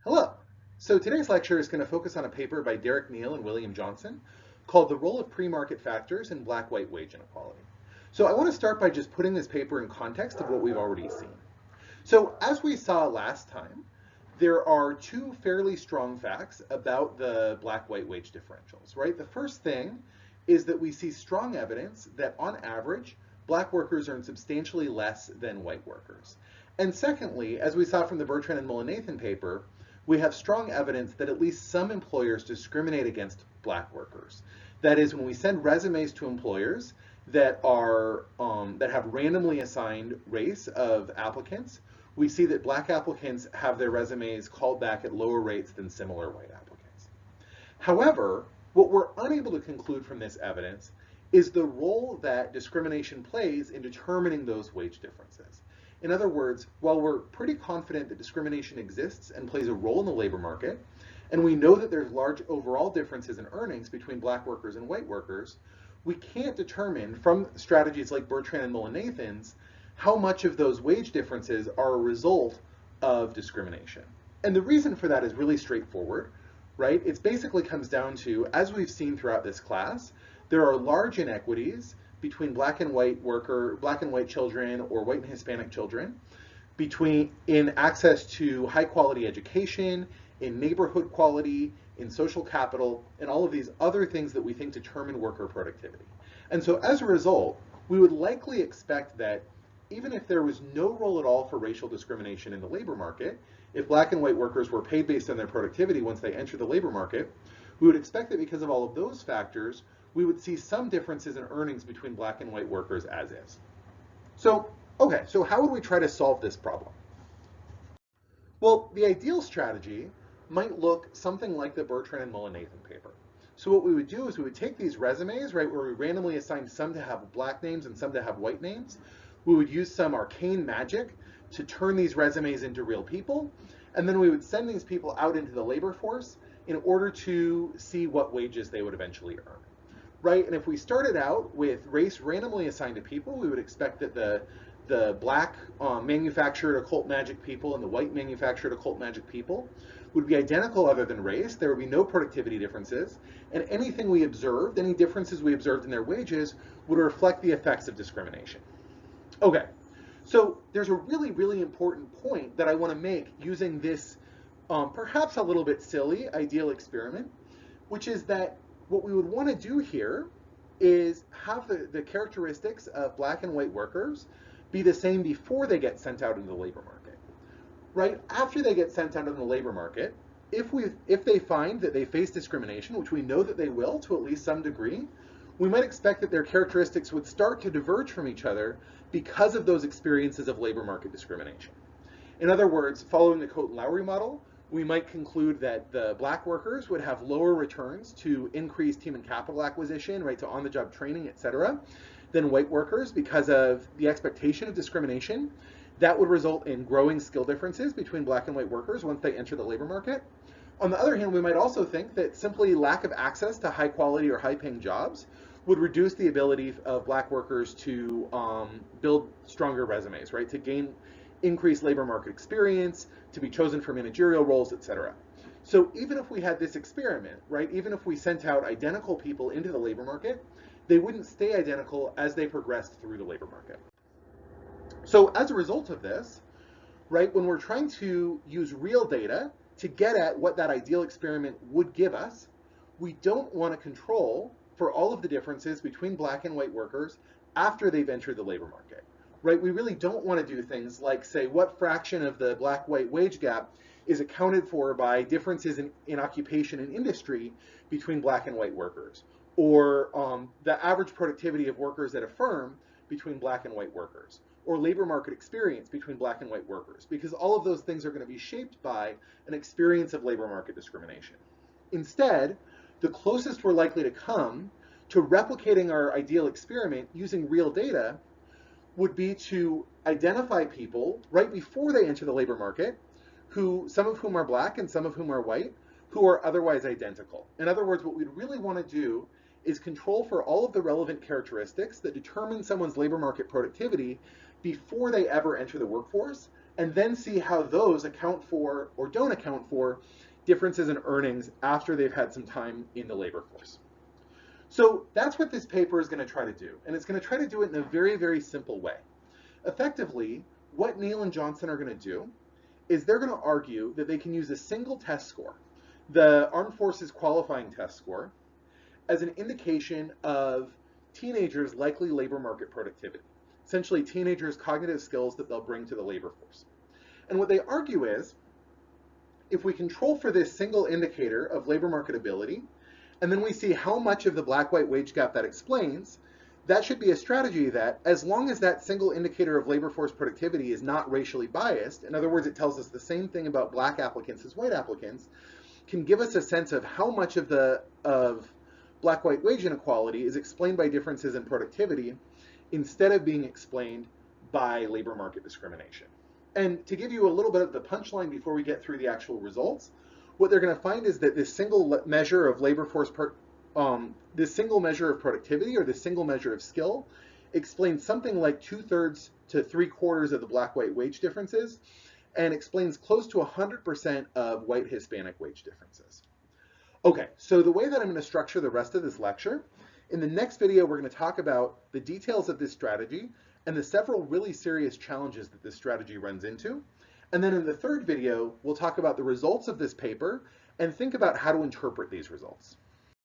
Hello. So today's lecture is going to focus on a paper by Derek Neal and William Johnson called The Role of Pre-Market Factors in Black-White Wage Inequality. So I want to start by just putting this paper in context of what we've already seen. So as we saw last time, there are two fairly strong facts about the black-white wage differentials, right? The first thing is that we see strong evidence that on average, black workers earn substantially less than white workers. And secondly, as we saw from the Bertrand and Mullin-Nathan paper, we have strong evidence that at least some employers discriminate against black workers. That is, when we send resumes to employers that have randomly assigned race of applicants, we see that black applicants have their resumes called back at lower rates than similar white applicants. However, what we're unable to conclude from this evidence is the role that discrimination plays in determining those wage differences. In other words, while we're pretty confident that discrimination exists and plays a role in the labor market, and we know that there's large overall differences in earnings between black workers and white workers, we can't determine from strategies like Bertrand and Mullin-Nathan's how much of those wage differences are a result of discrimination. And the reason for that is really straightforward, right? It basically comes down to, as we've seen throughout this class, there are large inequities between black and white children or white and Hispanic children, in access to high quality education, in neighborhood quality, in social capital, and all of these other things that we think determine worker productivity. And so as a result, we would likely expect that even if there was no role at all for racial discrimination in the labor market, if black and white workers were paid based on their productivity once they enter the labor market, we would expect that because of all of those factors, we would see some differences in earnings between black and white workers as is. So how would we try to solve this problem? Well, the ideal strategy might look something like the Bertrand and Mullin-Nathan paper. So what we would do is we would take these resumes, right, where we randomly assign some to have black names and some to have white names. We would use some arcane magic to turn these resumes into real people, and then we would send these people out into the labor force in order to see what wages they would eventually earn. Right? And if we started out with race randomly assigned to people, we would expect that the black manufactured occult magic people and the white manufactured occult magic people would be identical other than race. There would be no productivity differences, and anything we observed, any differences we observed in their wages, would reflect the effects of discrimination. Okay, so there's a really, really important point that I want to make using this perhaps a little bit silly ideal experiment, which is that what we would want to do here is have the characteristics of black and white workers be the same before they get sent out into the labor market. Right? After they get sent out into the labor market, if they find that they face discrimination, which we know that they will to at least some degree, we might expect that their characteristics would start to diverge from each other because of those experiences of labor market discrimination. In other words, following the Coate and Lowry model, we might conclude that the black workers would have lower returns to increased human capital acquisition, right, to on-the-job training, et cetera, than white workers because of the expectation of discrimination. That would result in growing skill differences between black and white workers once they enter the labor market. On the other hand, we might also think that simply lack of access to high quality or high paying jobs would reduce the ability of black workers to build stronger resumes, right, to gain increased labor market experience, to be chosen for managerial roles, et cetera. So even if we had this experiment, right, even if we sent out identical people into the labor market, they wouldn't stay identical as they progressed through the labor market. So as a result of this, right, when we're trying to use real data to get at what that ideal experiment would give us, we don't want to control for all of the differences between black and white workers after they've entered the labor market. Right? We really don't want to do things like say what fraction of the black-white wage gap is accounted for by differences in occupation and industry between black and white workers, or the average productivity of workers at a firm between black and white workers, or labor market experience between black and white workers, because all of those things are going to be shaped by an experience of labor market discrimination. Instead, the closest we're likely to come to replicating our ideal experiment using real data would be to identify people right before they enter the labor market, some of whom are black and some of whom are white, who are otherwise identical. In other words, what we'd really want to do is control for all of the relevant characteristics that determine someone's labor market productivity before they ever enter the workforce, and then see how those account for or don't account for differences in earnings after they've had some time in the labor force. So that's what this paper is going to try to do, and it's going to try to do it in a very, very simple way. Effectively, what Neal and Johnson are going to do is they're going to argue that they can use a single test score, the Armed Forces Qualifying Test Score, as an indication of teenagers' likely labor market productivity, essentially teenagers' cognitive skills that they'll bring to the labor force. And what they argue is, if we control for this single indicator of labor market ability, and then we see how much of the black-white wage gap that explains, that should be a strategy that, as long as that single indicator of labor force productivity is not racially biased, in other words, it tells us the same thing about black applicants as white applicants, can give us a sense of how much of black-white wage inequality is explained by differences in productivity instead of being explained by labor market discrimination. And to give you a little bit of the punchline before we get through the actual results, what they're going to find is that this single measure of labor force, this single measure of productivity or this single measure of skill explains something like 2/3 to 3/4 of the black-white wage differences and explains close to 100% of white-Hispanic wage differences. Okay, so the way that I'm going to structure the rest of this lecture, in the next video we're going to talk about the details of this strategy and the several really serious challenges that this strategy runs into. And then in the third video, we'll talk about the results of this paper and think about how to interpret these results.